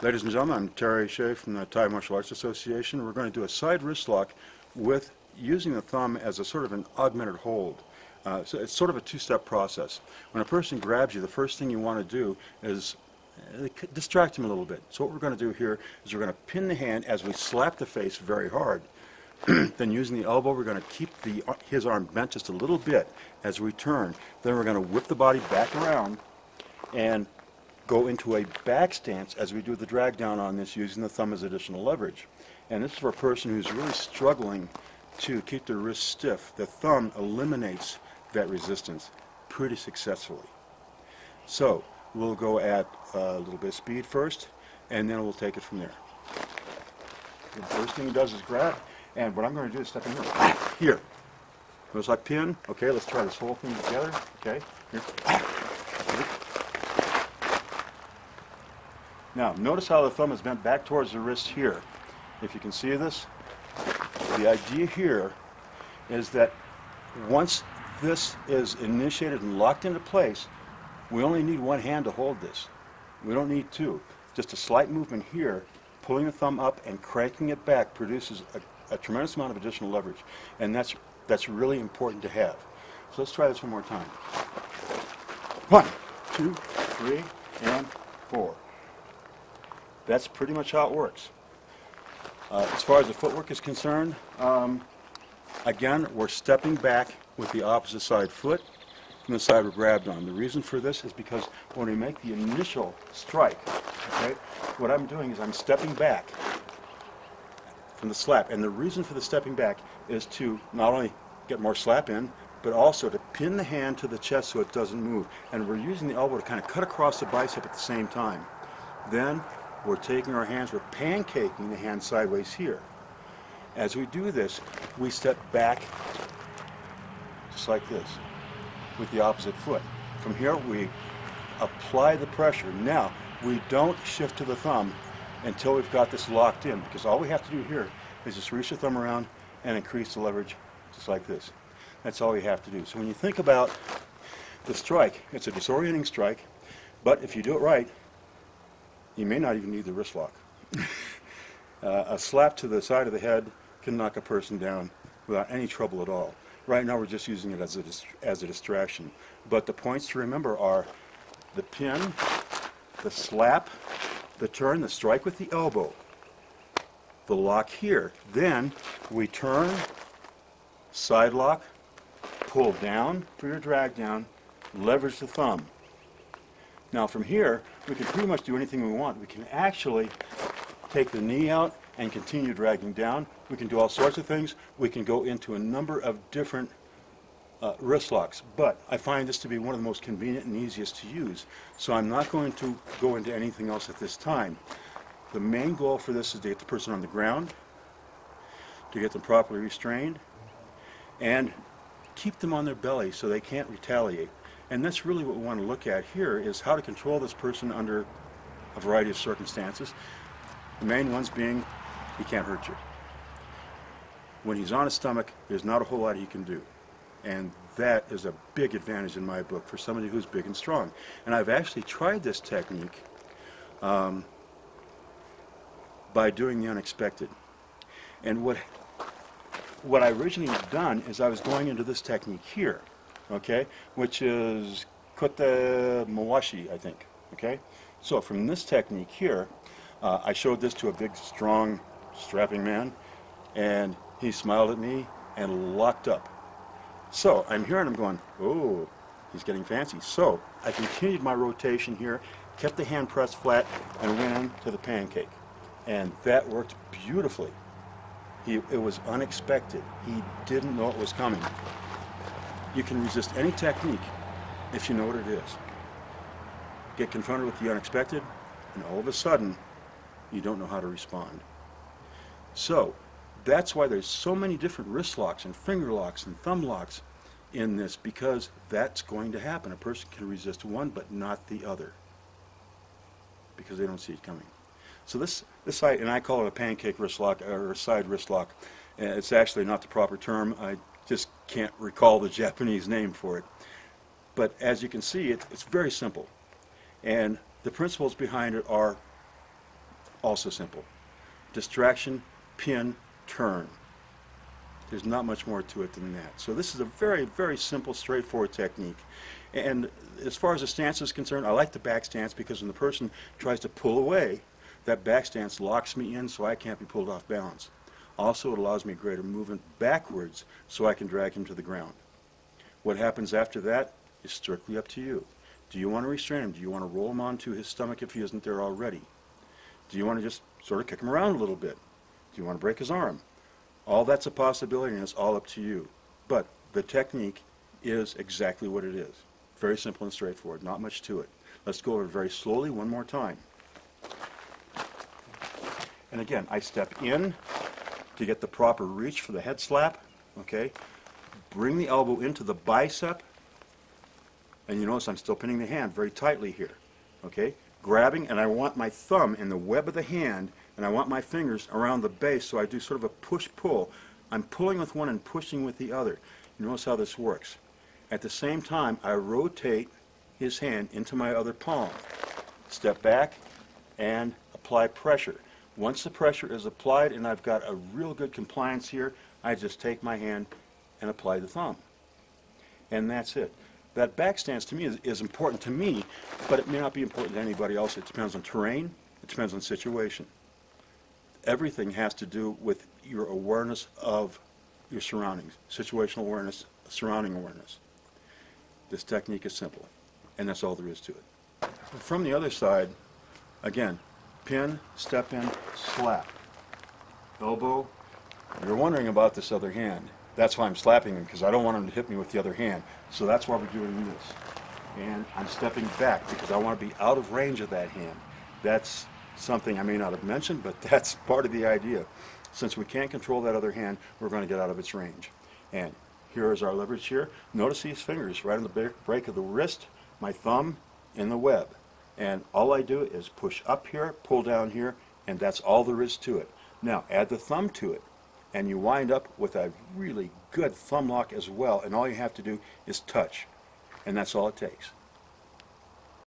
Ladies and gentlemen, I'm Terry Shea from the TAI Martial Arts Association. We're going to do a side wrist lock with using the thumb as a sort of an augmented hold. So it's sort of a two-step process. When a person grabs you, the first thing you want to do is distract him a little bit. So what we're going to do here is we're going to pin the hand as we slap the face very hard. Then using the elbow, we're going to keep his arm bent just a little bit as we turn. Then we're going to whip the body back around and go into a back stance as we do the drag down on this using the thumb as additional leverage. And this is for a person who's really struggling to keep their wrist stiff. The thumb eliminates that resistance pretty successfully. So we'll go at a little bit of speed first, and then we'll take it from there. The first thing he does is grab, and what I'm going to do is step in here. Goes like pin. Okay, let's try this whole thing together. Okay, here. Now, notice how the thumb is bent back towards the wrist here. If you can see this, the idea here is that once this is initiated and locked into place, we only need one hand to hold this. We don't need two. Just a slight movement here, pulling the thumb up and cranking it back produces a tremendous amount of additional leverage. And that's really important to have. So let's try this one more time. 1, 2, 3, and 4. That's pretty much how it works. As far as the footwork is concerned, again, we're stepping back with the opposite side foot from the side we're grabbed on. The reason for this is because when we make the initial strike, okay, what I'm doing is I'm stepping back from the slap. And the reason for the stepping back is to not only get more slap in, but also to pin the hand to the chest so it doesn't move. And we're using the elbow to kind of cut across the bicep at the same time. Then we're taking our hands, we're pancaking the hand sideways here. As we do this, we step back just like this with the opposite foot. From here, we apply the pressure. Now, we don't shift to the thumb until we've got this locked in, because all we have to do here is just reach the thumb around and increase the leverage just like this. That's all we have to do. So when you think about the strike, it's a disorienting strike, but if you do it right, you may not even need the wrist lock. A slap to the side of the head can knock a person down without any trouble at all. Right now we're just using it as a distraction. But the points to remember are the pin, the slap, the turn, the strike with the elbow, the lock here. Then we turn, side lock, pull down for your drag down, leverage the thumb. Now from here, we can pretty much do anything we want. We can actually take the knee out and continue dragging down. We can do all sorts of things. We can go into a number of different wrist locks. But I find this to be one of the most convenient and easiest to use. So I'm not going to go into anything else at this time. The main goal for this is to get the person on the ground, to get them properly restrained, and keep them on their belly so they can't retaliate. And that's really what we want to look at here, is how to control this person under a variety of circumstances. The main ones being, he can't hurt you. When he's on his stomach, there's not a whole lot he can do. And that is a big advantage in my book for somebody who's big and strong. And I've actually tried this technique by doing the unexpected. And what I originally had done is I was going into this technique here, okay, which is kote mawashi, I think, okay? So from this technique here, I showed this to a big, strong, strapping man, and he smiled at me and locked up. So I'm here and I'm going, oh, he's getting fancy. So I continued my rotation here, kept the hand pressed flat, and went into the pancake. And that worked beautifully. It was unexpected. He didn't know it was coming. You can resist any technique if you know what it is. Get confronted with the unexpected, and all of a sudden, you don't know how to respond. So, that's why there's so many different wrist locks and finger locks and thumb locks in this, because that's going to happen. A person can resist one, but not the other, because they don't see it coming. So this side, and I call it a pancake wrist lock, or a side wrist lock. It's actually not the proper term. I just can't recall the Japanese name for it. But as you can see, it's very simple. And the principles behind it are Also simple. Distraction, pin, turn. There's not much more to it than that. So this is a very, very simple, straightforward technique. And as far as the stance is concerned, I like the back stance because when the person tries to pull away, that back stance locks me in so I can't be pulled off balance. Also, it allows me greater movement backwards so I can drag him to the ground. What happens after that is strictly up to you. Do you want to restrain him? Do you want to roll him onto his stomach if he isn't there already? Do you want to just sort of kick him around a little bit? Do you want to break his arm? All that's a possibility, and it's all up to you. But the technique is exactly what it is. Very simple and straightforward, not much to it. Let's go over it very slowly one more time. And again, I step in to get the proper reach for the head slap, okay? Bring the elbow into the bicep, and you notice I'm still pinning the hand very tightly here, okay? Grabbing, and I want my thumb in the web of the hand, and I want my fingers around the base, so I do sort of a push-pull. I'm pulling with one and pushing with the other. You notice how this works. At the same time, I rotate his hand into my other palm. Step back and apply pressure. Once the pressure is applied and I've got a real good compliance here, I just take my hand and apply the thumb. And that's it. That back stance to me is important to me, but it may not be important to anybody else. It depends on terrain. It depends on situation. Everything has to do with your awareness of your surroundings, situational awareness, surrounding awareness. This technique is simple, and that's all there is to it. From the other side, again, pin, step in, slap. Elbow. You're wondering about this other hand. That's why I'm slapping him, because I don't want him to hit me with the other hand. So that's why we're doing this. And I'm stepping back because I want to be out of range of that hand. That's something I may not have mentioned, but that's part of the idea. Since we can't control that other hand, we're going to get out of its range. And here is our leverage here. Notice these fingers right on the break of the wrist, my thumb in the web. And all I do is push up here, pull down here, and that's all there is to it. Now, add the thumb to it, and you wind up with a really good thumb lock as well, and all you have to do is touch. And that's all it takes.